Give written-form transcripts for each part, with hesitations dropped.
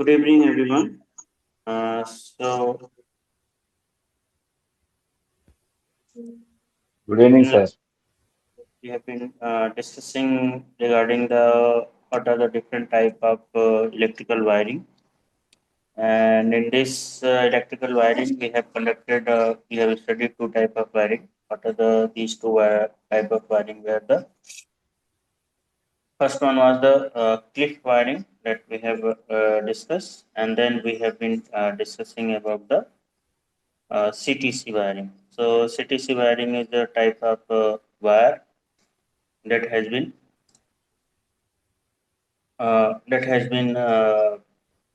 Good evening, everyone. So Good evening, uh, sir. we have been discussing regarding the what are the different type of electrical wiring, and in this electrical wiring, we have studied two type of wiring. What are these two type of wiring? Where the first one was the cliff wiring that we have discussed, and then we have been discussing about the CTC wiring. So CTC wiring is a type of wire that has been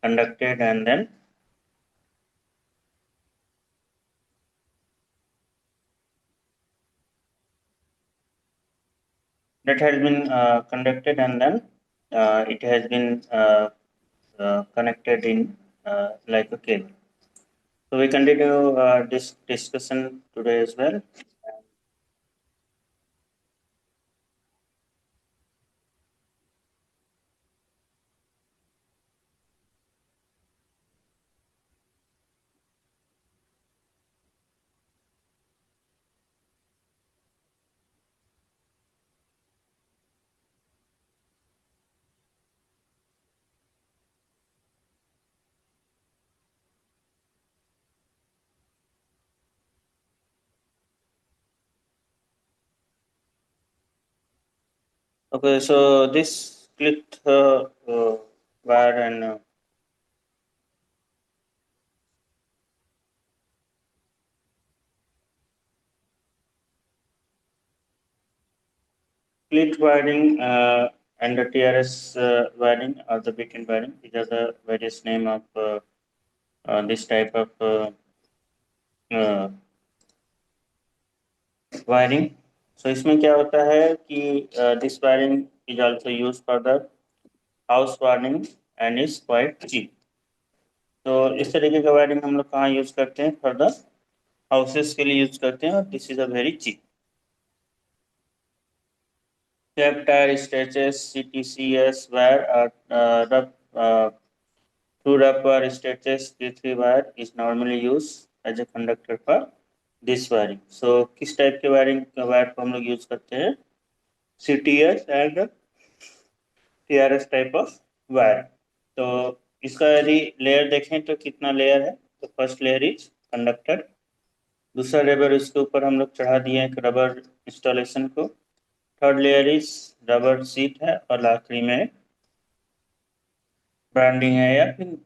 conducted and then that has been conducted and then it has been connected in like a cable. So we continue this discussion today as well. Okay, so this split wire and split wiring and the TRS wiring or the beacon wiring. These are the various name of this type of uh, wiring so इसमें क्या होता है कि this wiring is also use for the house wiring and is quite cheap तो इस तरीके का wiring हम लोग कहाँ यूज करते हैं फॉर द हाउसेस के लिए यूज करते हैं और this is a very cheap Step tire stretches CTCS wire rough, through rough wire stretches T3 wire is normally used as a conductor for this wiring. So किस type के wiring wire को हम लोग use करते हैं CTS and TRS type of wire तो इसका यदि लेयर देखें तो कितना लेयर है तो फर्स्ट लेयर इज कंडक्टर दूसरा लेयर इसके ऊपर हम लोग चढ़ा दिए एक रबर इंस्टॉलेशन को third layer is rubber seat है और आखिरी में ब्रांडिंग है या फिर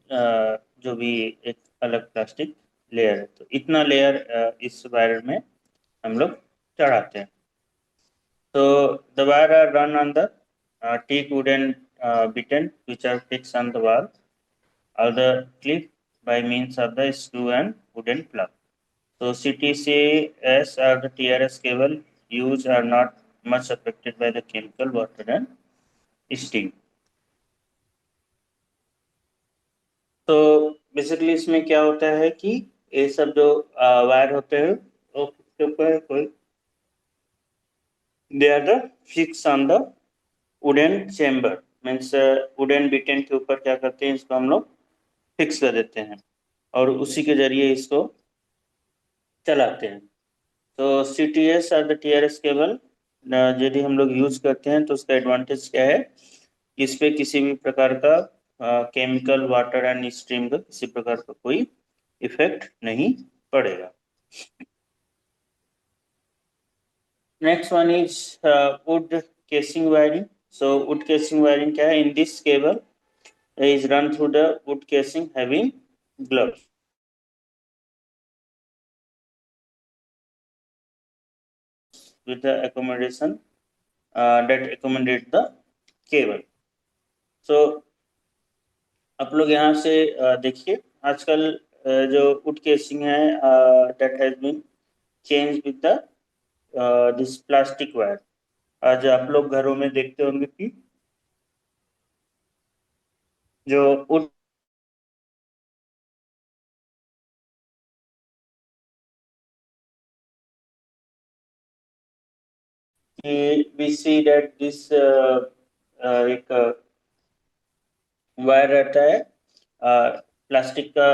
जो भी एक अलग प्लास्टिक लेयर है तो इतना लेयर इस वायर में हम लोग चढ़ाते हैं तो the wire are run on the teak wooden bitten which are fixed on the wall or the clip by means of the screw and wooden plug. So CTCS or the TRS cable used are not much affected by the chemical, water and steam. तो basically इसमें क्या होता है कि ये सब जो wire होते हैं वो उसके ऊपर कोई they are the fix on the wooden chamber means wooden batten के ऊपर क्या करते हैं इसको हम लोग फिक्स कर देते हैं और उसी के जरिए इसको चलाते हैं तो सी टी एस और the T R S cable यदि हम लोग यूज करते हैं तो उसका एडवांटेज क्या है इस पे किसी भी प्रकार का केमिकल वाटर एंड स्ट्रीम का किसी प्रकार का कोई इफेक्ट नहीं पड़ेगा next one is would casing wiring so would casing wiring क्या है in this cable is run through the wood casing having gloves with the accommodation that accommodate the cable. So आप लोग यहाँ से देखिए आजकल जो वुड केसिंग है that has been changed with the this plastic wire. आज आप लोग घरों में देखते होंगे कि जो would we see that this एक वायर रहता है प्लास्टिक का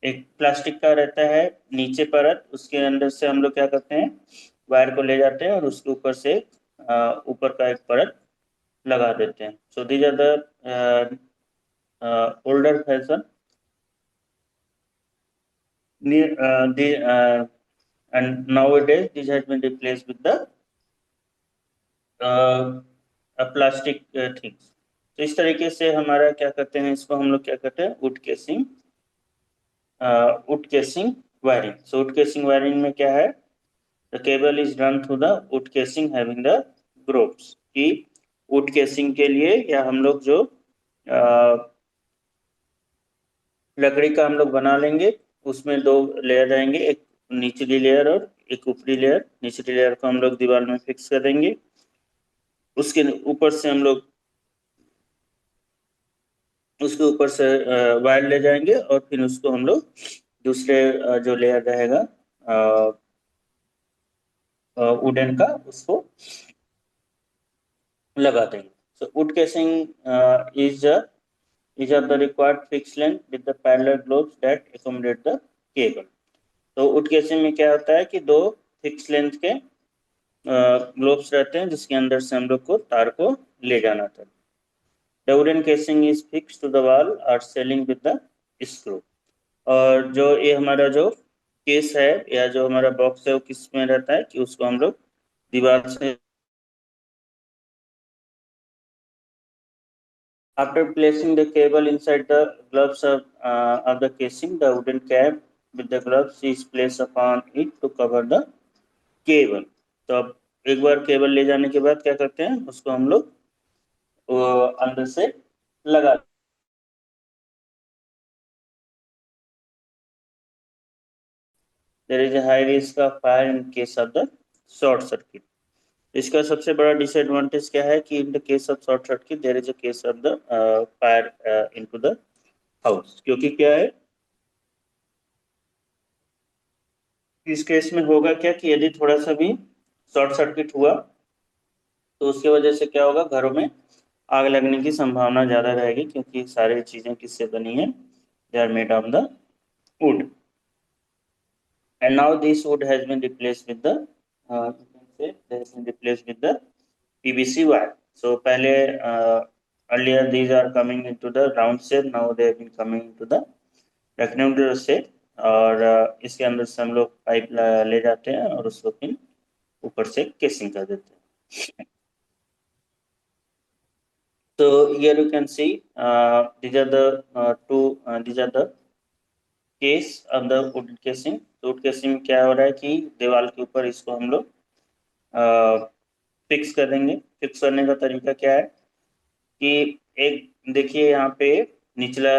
एक प्लास्टिक का रहता है नीचे परत, उसके अंदर से हम लोग क्या करते हैं, वायर को ले जाते हैं और उसके ऊपर से ऊपर का एक परत लगा देते हैं. So these are the older fashion. And nowadays this has been replaced with the plastic things. तो इस तरीके से हमारा क्या करते हैं, इसको हम लोग क्या करते हैं, would casing wiring. So would casing wiring में क्या है, the cable is run through the wood casing having the groves. कि वुड केसिंग के लिए या हम लोग जो लकड़ी का हम लोग बना लेंगे, उसमें दो लेयर रहेंगे, एक निचली लेयर और एक ऊपरी लेयर. निचली लेयर को हम लोग दीवार में फिक्स कर देंगे, उसके ऊपर से हम लोग उसके ऊपर से वायर ले जाएंगे और फिर उसको हम लोग दूसरे जो लेयर रहेगा वुडन का, उसको लगा देंगे. So would casing is of the required fixed length with the parallel globes that accommodate the cable. तो वुड केसिंग में क्या होता है कि दो फिक्स लेंथ के ग्लोब्स रहते हैं जिसके अंदर से हम लोग को तार को ले जाना था. The wooden casing is fixed to the wall or ceiling with the screw. और जो ये हमारा जो केस है या जो हमारा बॉक्स है वो किस में रहता है कि उसको हम लोग दीवार से. After placing the cable inside the gloves of the casing, the wooden cap with the gloves is placed upon it to cover the cable. तो अब एक बार केबल ले जाने के बाद क्या करते हैं, उसको हम लोग अंदर से लगा. There is a high risk of fire in case of the short circuit. इसका सबसे बड़ा डिसएडवांटेज क्या है कि in the case of short circuit there is a case of the fire into the house. क्योंकि क्या है, इस केस में होगा क्या कि यदि थोड़ा सा भी शॉर्ट सर्किट हुआ तो उसके वजह से क्या होगा, घरों में आग लगने की संभावना ज्यादा रहेगी, क्योंकि सारी चीजें किससे बनी है, they are made of the wood. And now this wood has been replaced with the you can say they has been replaced with the PVC wire. So पहले earlier these are coming into the round shape, now they have been coming into the rectangular shape. और इसके अंदर से हम लोग pipe ले जाते हैं और उसको फिर ऊपर से केसिंग कर देते हैं. So here you can see these are the these are the case of the would casing. तो वुड केसिंग में क्या हो रहा है कि दीवार के ऊपर इसको हम लोग फिक्स कर देंगे. फिक्स करने का तरीका क्या है कि एक देखिए यहाँ पे निचला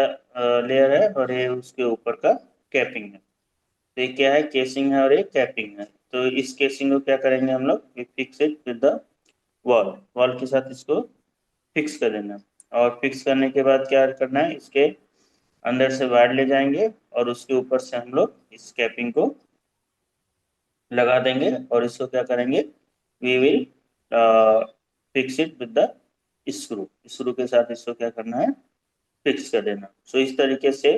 लेयर है और ये उसके ऊपर का कैपिंग है. तो ये क्या है, केसिंग है और ये कैपिंग है. तो इस केसिंग को क्या करेंगे हम लोग, fix it with the wall. Wall के साथ इसको फिक्स कर देना. और फिक्स करने के बाद क्या करना है, इसके अंदर से वायर ले जाएंगे और उसके ऊपर से हम लोग इस कैपिंग को लगा देंगे और इसको क्या करेंगे, we will fix it with the screw. Screw के साथ इसको क्या करना है, फिक्स कर देना. सो इस तरीके से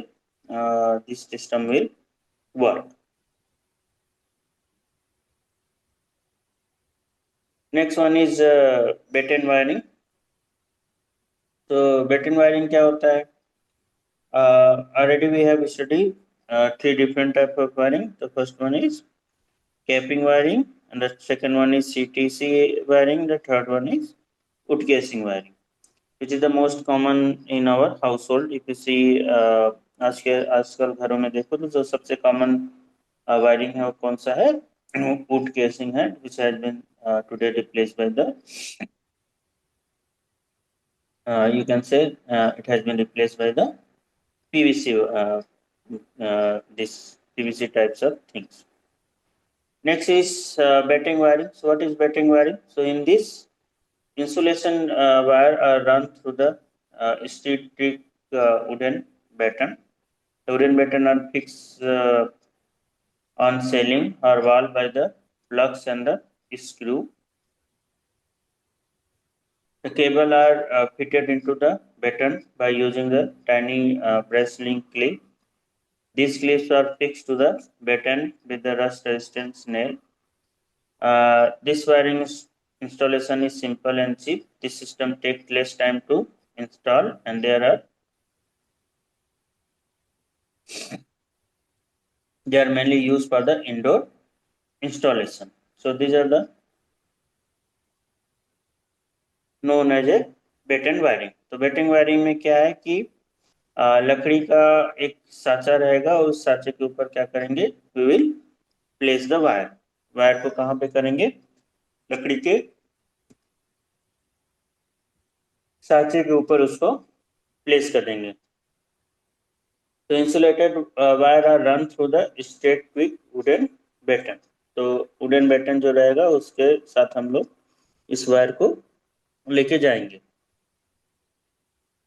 this system will work. Next one is batten wiring. तो बेटन वायरिंग क्या होता है, already we have studied three different type of wiring. The first one is capping wiring, and the second one is CTC wiring. The third one is wood casing wiring, which is the most common in our household. If you see आजकल घरों में देखो तो जो सबसे common wiring है वो कौन सा है, वुड केसिंग है, which has been today replaced by the you can say it has been replaced by the PVC, this PVC types of things. Next is batting wiring. So what is batting wiring? So in this, insulation wire are run through the static wooden batten. The wooden batten are fixed on ceiling or wall by the plugs and the screw. The cable are fitted into the batten by using the tiny brass link clip. These clips are fixed to the batten with the rust resistant nail. This installation is simple and cheap. This system takes less time to install, and they are mainly used for the indoor installation. So these are the known as a batten wiring. तो batten wiring में क्या है कि लकड़ी का एक साँचा रहेगा और उस साँचे के ऊपर क्या करेंगे, we will place the wire. Wire को कहाँ पे करेंगे, लकड़ी के साँचे के ऊपर उसको प्लेस कर देंगे. तो insulated wire are run through the straight quick wooden batten. तो वुडन बैटन जो रहेगा उसके साथ हम लोग इस वायर को लेके जाएंगे.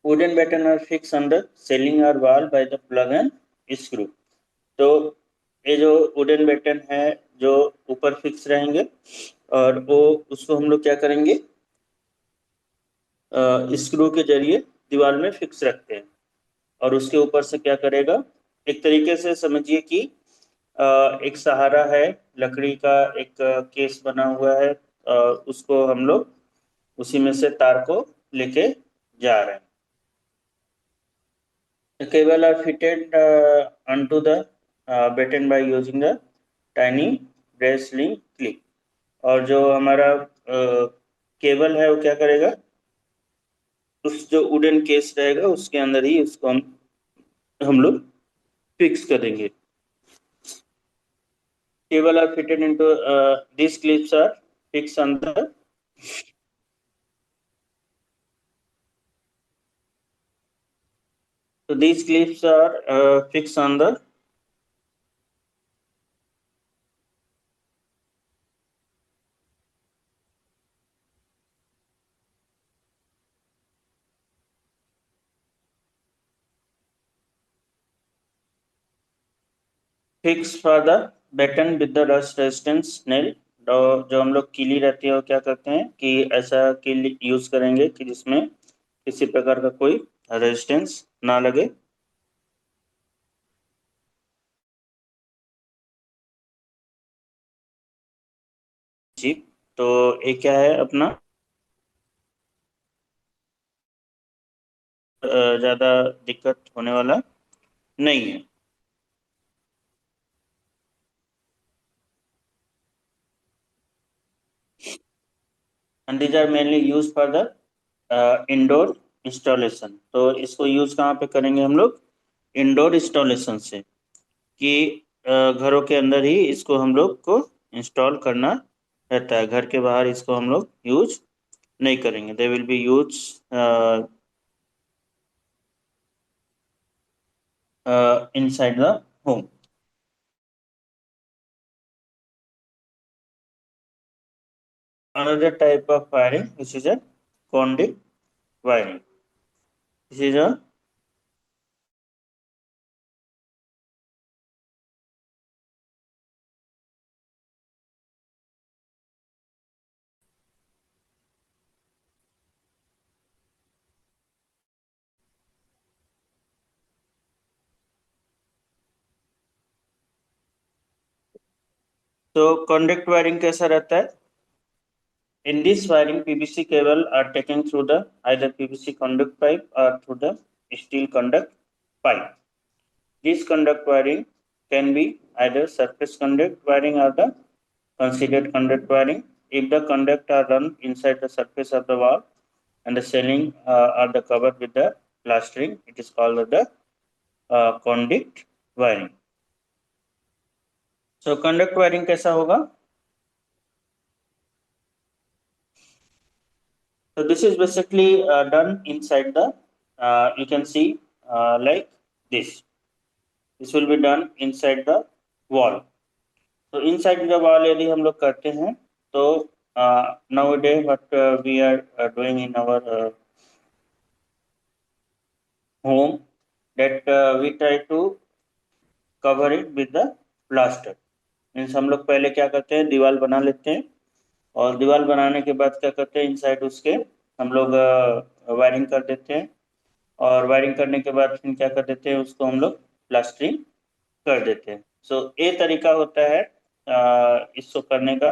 Wooden batten are fix on the ceiling or wall by the plug and screw. तो ये जो वुडन बैटन है जो ऊपर फिक्स रहेंगे और वो उसको हम लोग क्या करेंगे, स्क्रू के जरिए दीवार में फिक्स रखते हैं और उसके ऊपर से क्या करेगा, एक तरीके से समझिए कि एक सहारा है, लकड़ी का एक केस बना हुआ है, उसको हम लोग उसी में से तार को लेके जा रहे हैं. The cable are fitted onto the batten by using the tiny brass link clip. और जो हमारा केबल है वो क्या करेगा, उस जो वुडन केस रहेगा उसके अंदर ही उसको हम लोग फिक्स करेंगे. Cable are fitted into these clips are fixed on the so these clips are fixed on the fixed for the batten with the rust resistance nail. जो हम लोग कीली रहती है वो क्या करते हैं कि ऐसा कील यूज करेंगे कि जिसमें किसी प्रकार का कोई रेजिस्टेंस ना लगे. जी, तो ये क्या है अपना ज्यादा दिक्कत होने वाला नहीं है. And these are mainly use for the indoor installation. तो इसको यूज कहाँ पे करेंगे हम लोग, इंडोर इंस्टॉलेशन से, कि घरों के अंदर ही इसको हम लोग को इंस्टॉल करना रहता है. घर के बाहर इसको हम लोग यूज नहीं करेंगे. They will be use inside the home. Another type of wiring, which is a conduit wiring. This is a तो conduit wiring कैसा रहता है. In this wiring, PVC cable are taken through the either PVC conduct pipe or through the steel conduct pipe. This conduct wiring can be either surface conduct wiring or the considered conduct wiring. If the conduct are run inside the surface of the wall and the ceiling are the covered with the plastering, it is called the conduit wiring. So conduct wiring कैसा होगा. So this is basically done inside the you can see like this. This will be done inside the wall. So inside the wall यदि हम लोग करते हैं तो nowadays what we are doing in our home, that we try to cover it with the plaster. Means हम लोग पहले क्या करते हैं, दीवार बना लेते हैं और दीवार बनाने के बाद क्या करते हैं, इनसाइड उसके हम लोग वायरिंग कर देते हैं, और वायरिंग करने के बाद फिर क्या कर देते हैं, उसको हम लोग प्लास्टरिंग कर देते हैं। सो ये तरीका होता है इसको करने का।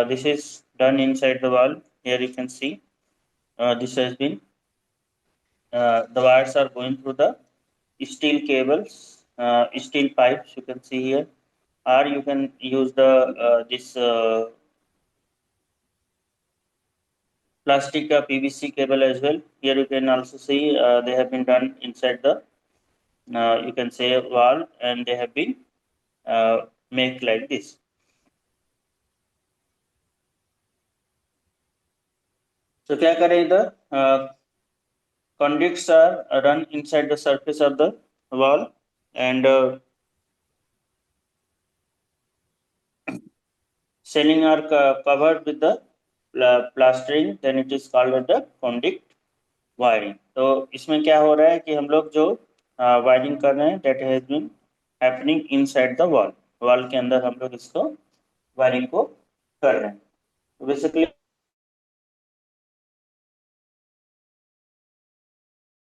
This is done inside the wall. Here you can see this has been the wires are going through the steel cables, steel pipes you can see here, or you can use the this plastic PVC cable as well. Here you can also see they have been done inside the you can say wall, and they have been made like this. So क्या करें इधर, conduits are run inside the surface of the wall, and ceiling are covered with the plastering, then it is called as the conduit wiring. तो इसमें क्या हो रहा है कि हम लोग जो वायरिंग कर रहे हैं, that has been happening inside the wall, wall के अंदर हम लोग इसको वायरिंग को कर रहे हैं। तो basically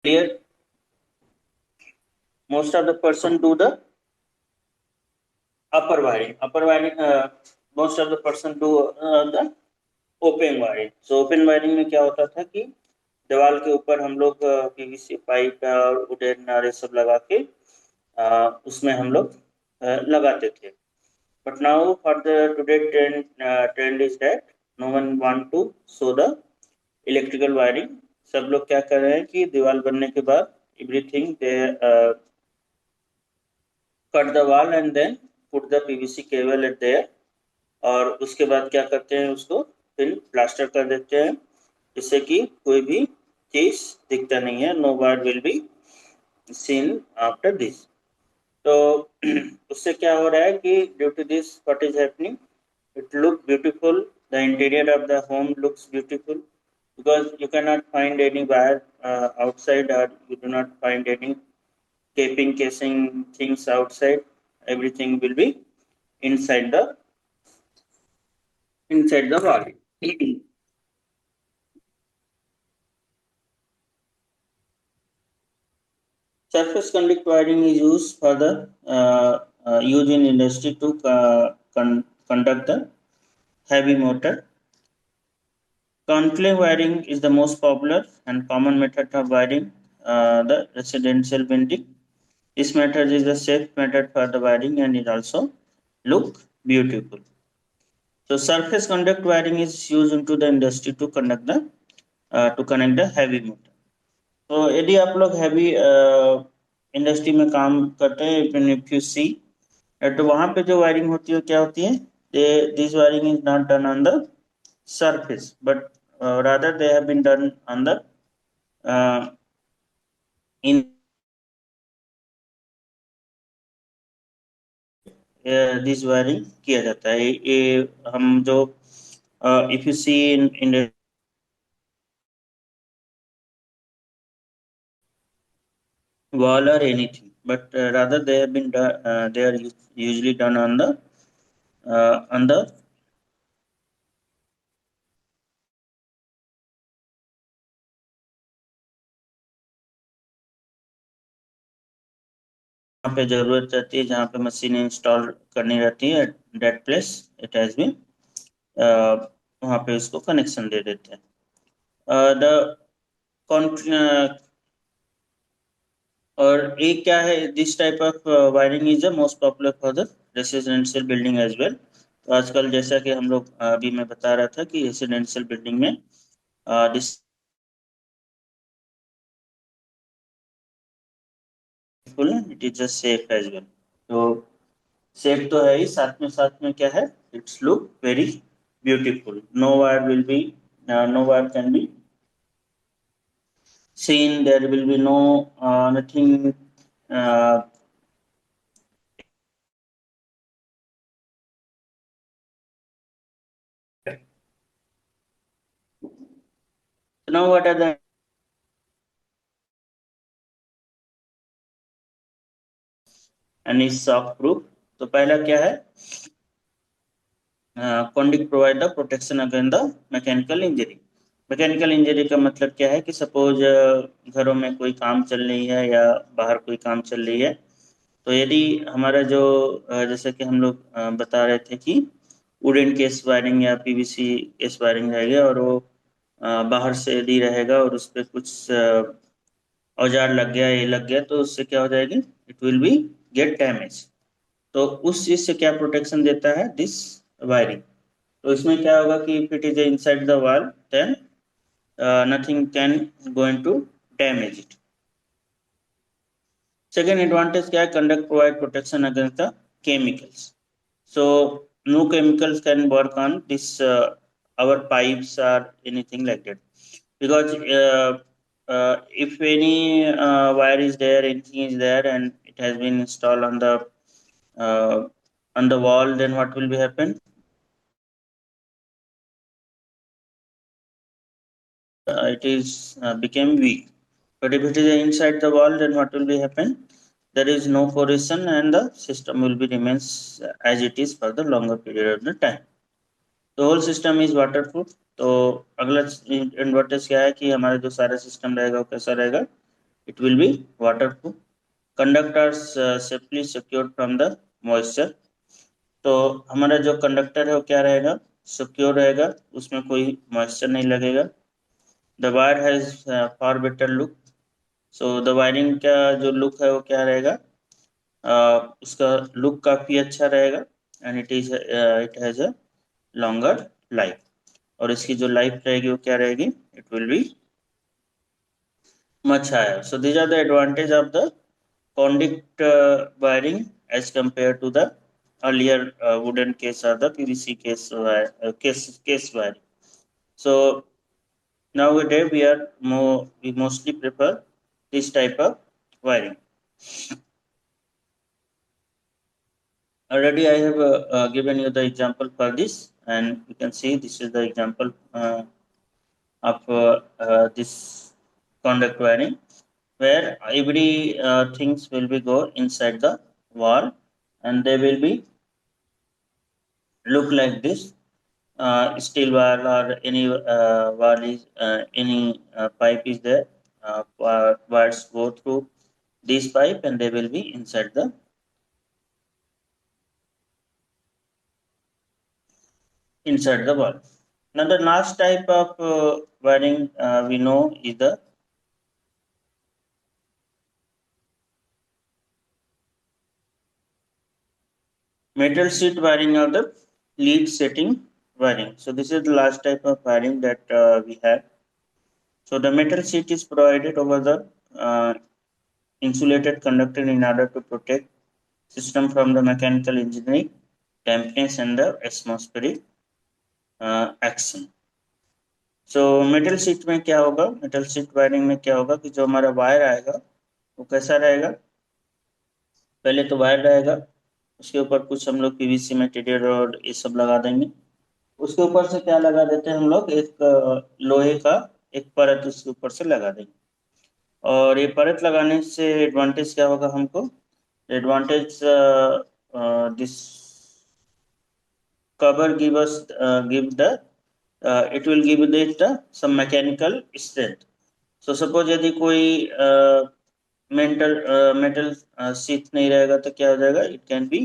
clear, most of the person do the upper wiring, most of the person do the open wiring. So open wiring में क्या होता था कि दीवार के ऊपर हम लोग पीवीसी पाइप और वुडन नारे सब लगा के उसमें हम लोग लगाते थे। But now for the today trend is that no one want to show the electrical wiring. सब लोग क्या कर रहे हैं कि दीवार बनने के बाद everything they cut the wall and then put the PVC cable at there, और उसके बाद क्या करते हैं, उसको फिर प्लास्टर कर देते हैं, जिससे कि कोई भी चीज दिखता नहीं है, no wire will be seen after this. तो उससे क्या हो रहा है कि due to this what is happening, it look beautiful, the interior of the home looks beautiful, because you cannot find any wire outside, or you do not find any caping casing things outside. Everything will be inside the wall. Surface conduct wiring is used for the use in industry to conduct the heavy motor. Conclave wiring is the most popular and common method of wiring the residential building. This method is the safe method for the wiring, and it also look beautiful. So surface conduct wiring is used into the industry to conduct the to connect the heavy motor. तो यदि आप लोग heavy industry में काम करते हैं, if you see, तो वहां पे जो वायरिंग होती है क्या होती है, this wiring is not done on the surface, but rather they have been done on the in this wiring किया जाता है। ये हम जो if you see in wall or anything, but rather they have been done, they are usually done on the जहाँ पे जरूरत रहती है, जहाँ पे मशीन इंस्टॉल करनी रहती है, that place it has been, वहाँ पे उसको कनेक्शन दे देते हैं। द और एक क्या है, this type of wiring is the most popular for the residential building as well. तो आजकल जैसा कि हम लोग अभी मैं बता रहा था कि रेसिडेंशियल बिल्डिंग में this it is just safe as well. तो सेफ तो है ही, साथ में क्या है, it's look very beautiful, no wire will be no wire can be seen, there will be no nothing uh, now what are the and is shock proof। तो पहला क्या है, conduit provide the protection against the mechanical injury। Mechanical injury का मतलब क्या है कि suppose घरों में कोई काम चल रही है या बाहर कोई काम चल रही है, तो यदि हमारा जो जैसे कि हम लोग बता रहे थे कि वुडन केस वायरिंग या पीवीसी केस वायरिंग रहेगा, और वो बाहर से यदि रहेगा और उस पर कुछ औजार लग गया, ये लग गया, तो उससे क्या हो जाएगी, it will be gate damage. तो उस चीज से क्या प्रोटेक्शन देता है, दिस वायरिंग। तो इसमें क्या होगा कि if it is inside the wall, then nothing can going to damage it. Second advantage क्या है, conduct provide protection against the chemicals. So no chemicals can work on this our pipes or anything like that, because if any wire is there, anything is there, and it has been installed uh, on the wall, then what will be happen? It is became weak. But if it is inside the wall, then what will be happen? There is no corrosion and the system will be remains as it is for the longer period of the time. The whole system is waterproof. तो अगला advantage क्या है कि हमारा जो सारा system रहेगा वो कैसा रहेगा, it will be waterproof. Conduct are safely secured from the moisture. तो हमारा जो कंडक्टर है वो क्या रहेगा, सिक्योर रहेगा, उसमें कोई मॉइस्चर नहीं लगेगा। The wire has far better look. So the wiring का जो लुक है वो क्या रहेगा, उसका लुक काफ़ी अच्छा रहेगा, and it has a longer life. और इसकी जो लाइफ रहेगी वो क्या रहेगी, it will be much higher. So these are the advantage of the conduit wiring as compared to the earlier wooden case or the PVC case wiring. So nowadays we mostly prefer this type of wiring. Already I have given you the example for this, and you can see this is the example of this conduct wiring, where every things will be go inside the wall, and they will be look like this. Steel wire or any wire is any pipe is there. Wires go through this pipe, and they will be inside the wall. Now the last type of wiring we know is the metal sheet wiring or the lead setting wiring. So this is the last type of wiring that we have. So the metal sheet is provided over the insulated conductor in order to protect system from the mechanical engineering, dampness and the atmospheric action. So metal sheet में क्या होगा, metal sheet wiring में क्या होगा कि जो हमारा wire आएगा वो कैसा रहेगा, पहले तो वायर रहेगा, उसके ऊपर कुछ हम लोग पीवीसी मटेरियल और ये सब लगा देंगे। उसके ऊपर से क्या लगा देते हैं हम लोग, एक लोहे का एक परत उसके ऊपर से लगा देंगे। और ये परत लगाने से एडवांटेज क्या होगा हमको, advantage this cover give the it will give the some mechanical strength. So suppose यदि कोई मेटल शीट नहीं रहेगा तो क्या हो जाएगा, it can be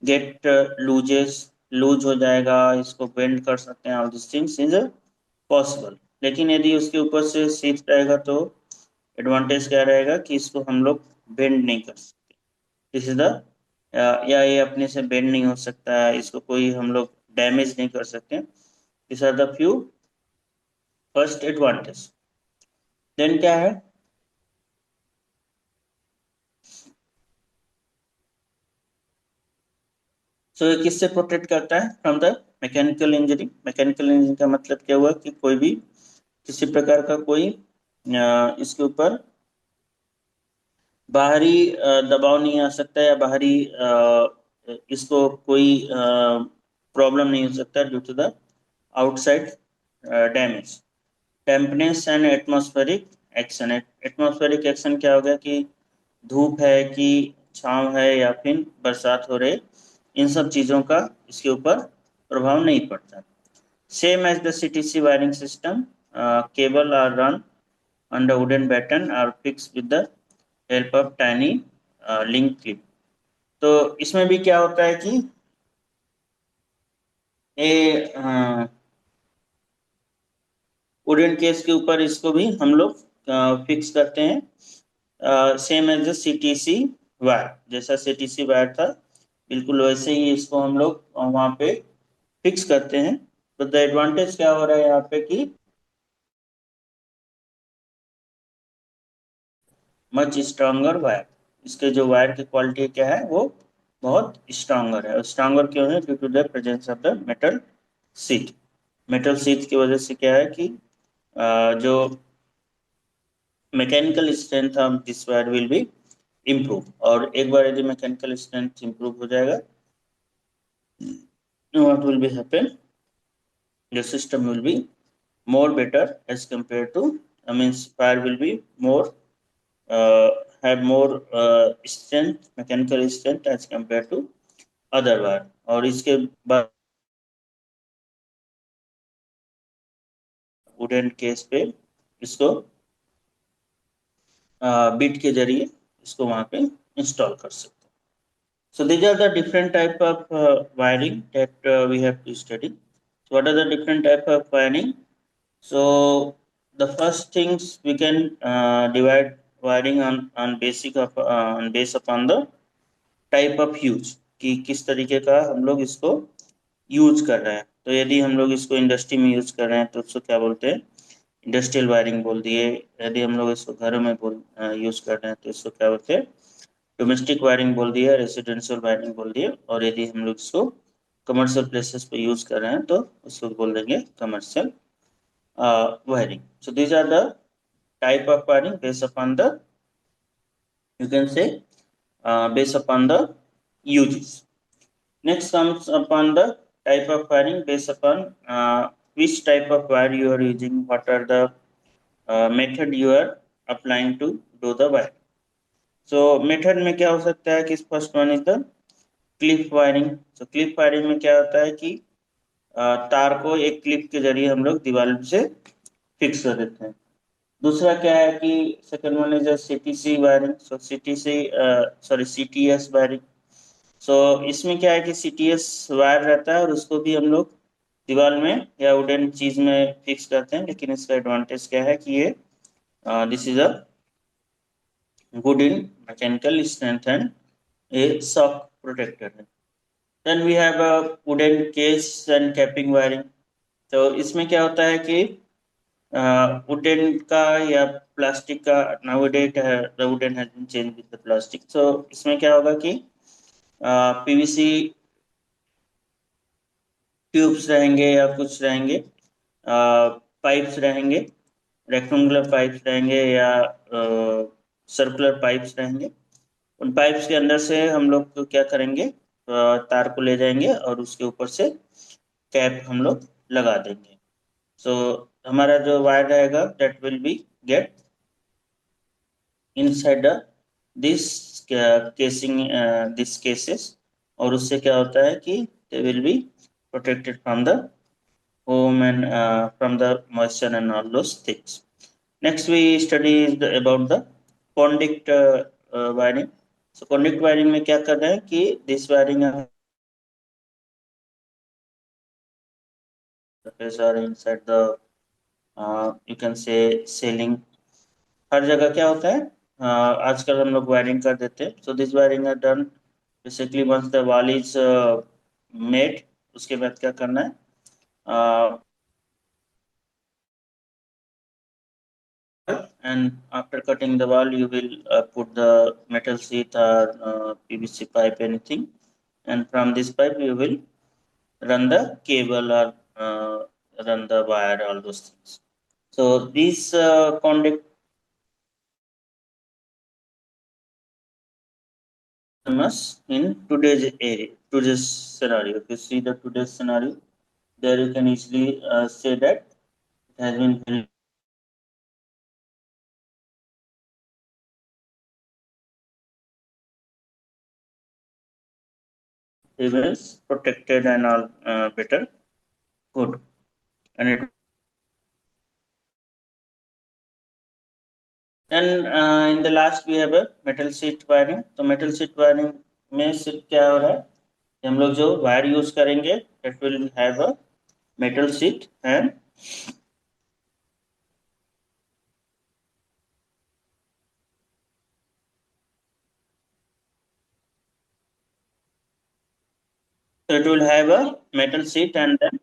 get loose हो जाएगा, इसको बेंड कर सकते हैं, all this things is possible. लेकिन यदि उसके ऊपर से शीट रहेगा तो एडवांटेज क्या रहेगा कि इसको हम लोग बेंड नहीं कर सकते। दिस इज द या ये अपने से बेंड नहीं हो सकता है, इसको कोई हम लोग डैमेज नहीं कर सकते। This are the few first advantage. Then क्या है, सो ये किससे प्रोटेक्ट करता है, from the mechanical injury. Mechanical injury का मतलब क्या हुआ कि कोई भी किसी प्रकार का कोई इसके ऊपर बाहरी दबाव नहीं आ सकता, या बाहरी इसको कोई प्रॉब्लम नहीं हो सकता due to the outside damage. Dampness and atmospheric action. Atmospheric action क्या हो गया कि धूप है कि छांव है या फिर बरसात हो रही, इन सब चीज़ों का इसके ऊपर प्रभाव नहीं पड़ता। Same as the CTC wiring system, cable are run on the wooden batten are fixed with the help of tiny link clip. तो इसमें भी क्या होता है कि ये वुडन केस के ऊपर इसको भी हम लोग फिक्स करते हैं, सेम एज सीटीसी वायर, जैसा सीटीसी वायर था बिल्कुल वैसे ही इसको हम लोग वहां पे फिक्स करते हैं। तो द एडवांटेज क्या हो रहा है यहाँ पे कि मच स्ट्रॉन्गर वायर, इसके जो वायर की क्वालिटी क्या है वो बहुत स्ट्रॉन्गर है। स्ट्रॉन्गर क्यों है? Due to the presence of the metal sheath. Metal sheath की वजह से क्या है कि जो mechanical strength of this wire will be improve, और एक बार यदि मैकेनिकल स्ट्रेंथ इम्प्रूव हो जाएगा, what will be happen, the system will be more better as compared to, means wire will be more uh, have more strength, mechanical strength as compared to other wire। और इसके बाद wooden case पे इसको beat के जरिए इसको वहां पे इंस्टॉल कर सकते हैं। So these are the different type of wiring that we have to study. So what are the different type of wiring? So the first things we can divide wiring on basic of on base upon the type of use, कि किस तरीके का हम लोग इसको use कर रहे हैं। तो यदि हम लोग इसको इंडस्ट्री में यूज कर रहे हैं तो उसको क्या बोलते हैं? इंडस्ट्रियल वायरिंग बोल दिए। यदि हम लोग इसको घरों में यूज कर रहे हैं तो इसको क्या बोलते हैं? डोमेस्टिक वायरिंग बोल दिया, रेसिडेंशियल वायरिंग बोल दिया। और यदि हम लोग इसको कमर्शियल प्लेसेस पे यूज कर रहे हैं तो उसको बोल देंगे commercial wiring. So these are the type of wiring based upon the, you can say, based upon the uses. Next comes upon the type of wiring based upon which type of wire you are using, what are the method you are applying to do the wire. So method में क्या हो सकता है कि first one is the clip wiring. So clip wiring में क्या होता है कि तार को एक क्लिप के जरिए हम लोग दीवार से फिक्स कर देते हैं। दूसरा क्या है कि second one is CTC wiring. So CTC sorry CTS wiring. So इसमें क्या है कि सीटीएस वायर रहता है और उसको भी हम लोग दीवार में या वुडन चीज में फिक्स करते हैं, लेकिन इसका एडवांटेज क्या है कि ये this is a good in mechanical strength and a shock protector है। Then we have a wooden case and capping wiring. तो इसमें क्या होता है कि वुडन का या प्लास्टिक का, nowadays the wooden has been change with the plastic. So इसमें क्या होगा कि पीवीसी ट्यूब्स रहेंगे या कुछ रहेंगे, पाइप्स रहेंगे, रेक्टेंगुलर पाइप्स रहेंगे या सर्कुलर पाइप्स रहेंगे। उन पाइप्स के अंदर से हम लोग तो क्या करेंगे, तार को ले जाएंगे और उसके ऊपर से कैप हम लोग लगा देंगे। सो हमारा जो वायर रहेगा that will be get inside the this casing, this cases, और उससे क्या होता है कि they will be protected from the home and from the moisture and all those things. Next we study about the conduit wiring. So conduit wiring में क्या कर रहे हैं कि this wiring are inside the you can say ceiling। हर जगह क्या होता है, आजकल हम लोग वायरिंग कर देते हैं। So this wiring are done basically once the wall is made. उसके बाद क्या करना है, and after cutting the wall you will put the metal sheet or PVC pipe, anything, and from this pipe you will run the cable or run the wire, all those things. So these conduct us in today's scenario. If you see the today's scenario, there you can easily say that it has been remains protected and all better good, and it Then in the last we have a metal sheet wiring. तो metal sheet wiring में सिर्फ क्या हो रहा है कि हम लोग जो वायर यूज करेंगे that will have a metal sheet and so it will have a metal sheet and then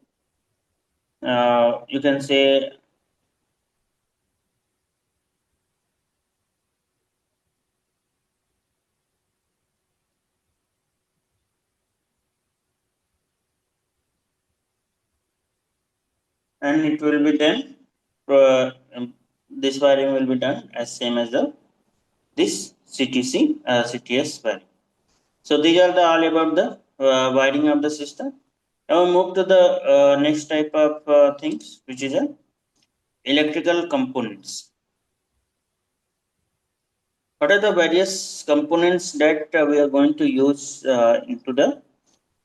you can say and it will be then this wiring will be done as same as the this CTC CTS wiring. So these are the all about the wiring of the system. Now we move to the next type of things, which is a electrical components. What are the various components that we are going to use into the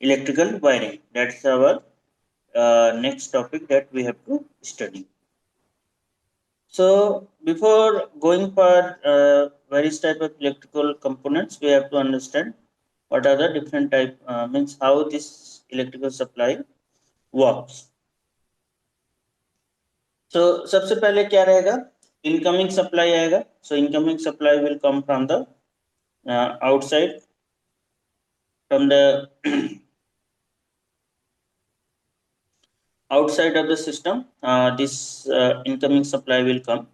electrical wiring? That's our next topic that we have to study. So before going for various type of electrical components, we have to understand what are the different type means how this electrical supply works. So सबसे पहले क्या रहेगा incoming supply आएगा so incoming supply will come from the outside from the outside of the system this incoming supply will come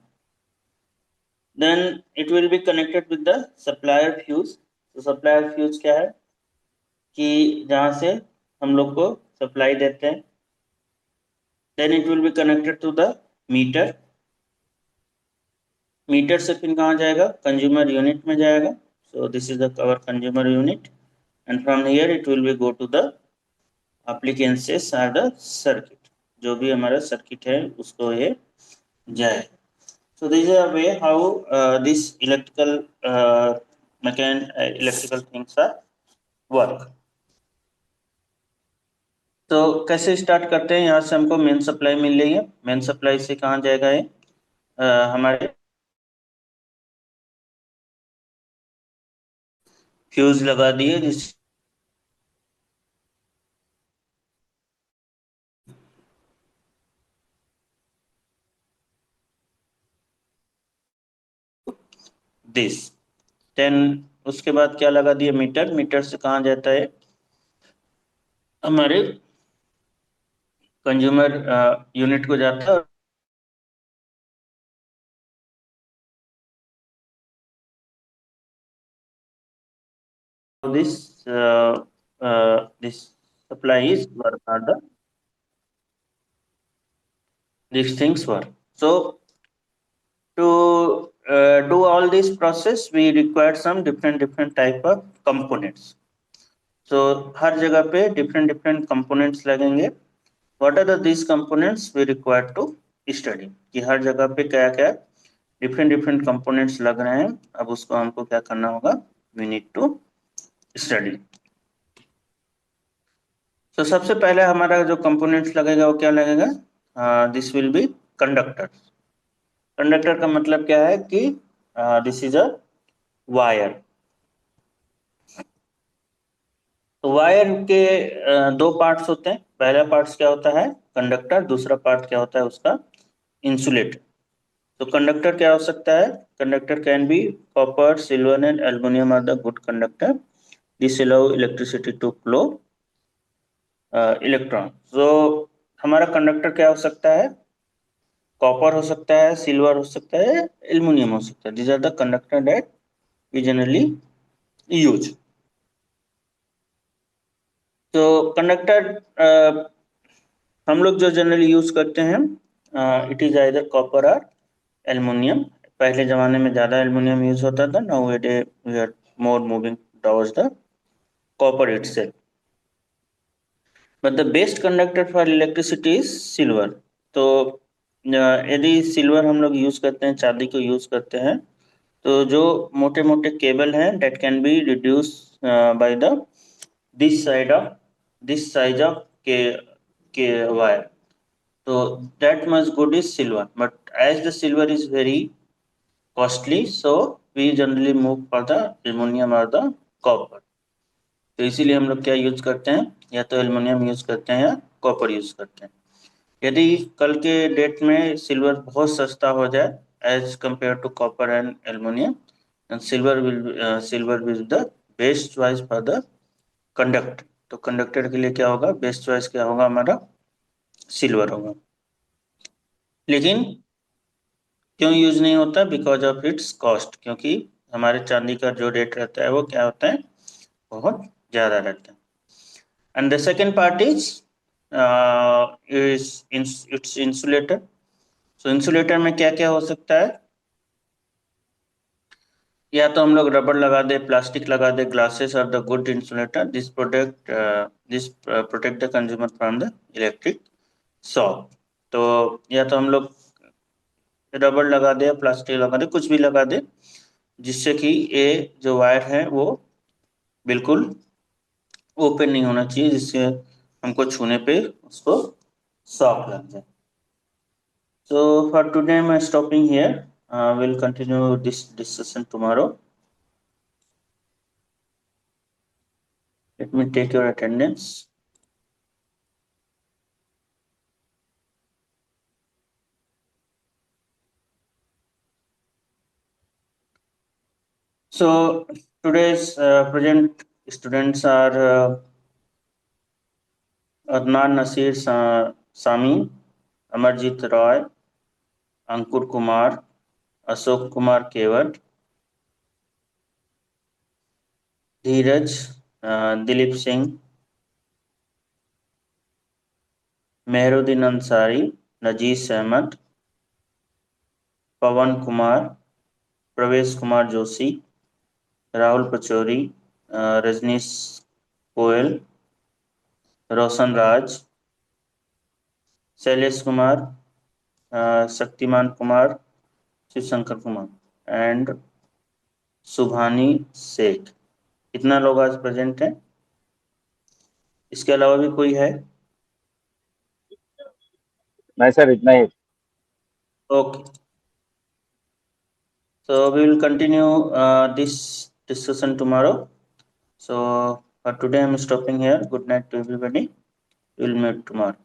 then it will be connected with the supplier fuse तो supplier fuse क्या है कि जहाँ से हम लोग को सप्लाई देते हैं then it will be connected to the meter meter से फिर कहाँ जाएगा कंज्यूमर यूनिट में जाएगा so this is the our consumer unit and from here it will be go to the appliances or the circuit जो भी हमारा circuit है उसको ये जाए so this is a way how this electrical things are work तो कैसे start करते हैं यहाँ से हमको मेन सप्लाई मिल रही है मेन सप्लाई से कहाँ जाएगा ये हमारे फ्यूज लगा दिए जिस दिस देन उसके बाद क्या लगा दिए मीटर मीटर से कहाँ जाता है हमारे कंज्यूमर यूनिट को जाता है this supply is work are the these things work so to do all this process we require some different type of components so हर जगह पे different components लगेंगे what are the these components we require to study कि हर जगह पे क्या क्या different components लग रहे हैं अब उसको हमको क्या करना होगा we need to study तो सबसे पहले हमारा जो कंपोनेंट्स लगेगा वो क्या लगेगा this will be conductor conductor का मतलब क्या है कि दिस इज अ वायर तो वायर के दो पार्ट्स होते हैं पहला पार्ट्स क्या होता है कंडक्टर दूसरा पार्ट क्या होता है उसका इंसुलेटर तो कंडक्टर क्या हो सकता है conductor can be copper silver and aluminium are the good conductor this allow electricity to flow electron तो हमारा कंडक्टर क्या हो सकता है कॉपर हो सकता है सिल्वर हो सकता है एल्युमिनियम हो सकता है these are the conductor that we generally use तो कंडक्टर हम लोग जो जनरली यूज करते हैं इट इज आइदर कॉपर और एल्युमिनियम पहले जमाने में ज्यादा एल्युमिनियम यूज होता था now we are more moving towards the copper itself but the best conductor for electricity is silver तो यदि सिल्वर हम लोग यूज करते हैं चांदी को यूज करते हैं तो जो मोटे मोटे केबल हैं that can be reduced by the this side of this size of k wire so that much good is silver but as the silver is very costly, so we generally move for the aluminum or the copper. तो इसीलिए हम लोग क्या use करते हैं, या तो aluminium use करते हैं या कॉपर यूज करते हैं। यदि कल के डेट में सिल्वर बहुत सस्ता हो जाए as compare to copper and aluminium, silver will the best choice for the conductor. तो कंडक्टर के लिए क्या होगा, बेस्ट चॉइस क्या होगा हमारा, सिल्वर होगा। लेकिन क्यों यूज नहीं होता, बिकॉज ऑफ इट्स कॉस्ट, क्योंकि हमारे चांदी का जो रेट रहता है वो क्या होता है, बहुत ज्यादा रहता है। And the second part is it's insulator. So insulator में क्या क्या हो सकता है, या तो हम लोग रबर लगा दे, प्लास्टिक लगा दे, glasses are the good insulator. This protect the consumer from the electric shock. तो या तो हम लोग रबर लगा दे या प्लास्टिक लगा दे, कुछ भी लगा दे, जिससे कि ये जो वायर है वो बिल्कुल ओपन नहीं होना चाहिए, जिससे हमको छूने पे उसको शॉक लग जाए। So for today I'm stopping here. We'll continue this discussion tomorrow. Let me take your attendance. So today's present students are Adnan Nasir Sami, Amarjit Roy, Ankur Kumar, Ashok Kumar Kevat, Dheeraj, Dilip Singh, Meheruddin Ansari, Najees Ahmed, Pawan Kumar, Pravesh Kumar Joshi, Rahul Pachori, Rajneesh Goel, Roshan Raj, Shailesh Kumar, Shaktiman Kumar, Shiv Shankar Kumar and Subhani Sheikh. इतना लोग आज present हैं। इसके अलावा भी कोई है? नहीं सर, इतना ही। Okay, so we will continue this discussion tomorrow. So for today I'm stopping here. Good night to everybody. We will meet tomorrow.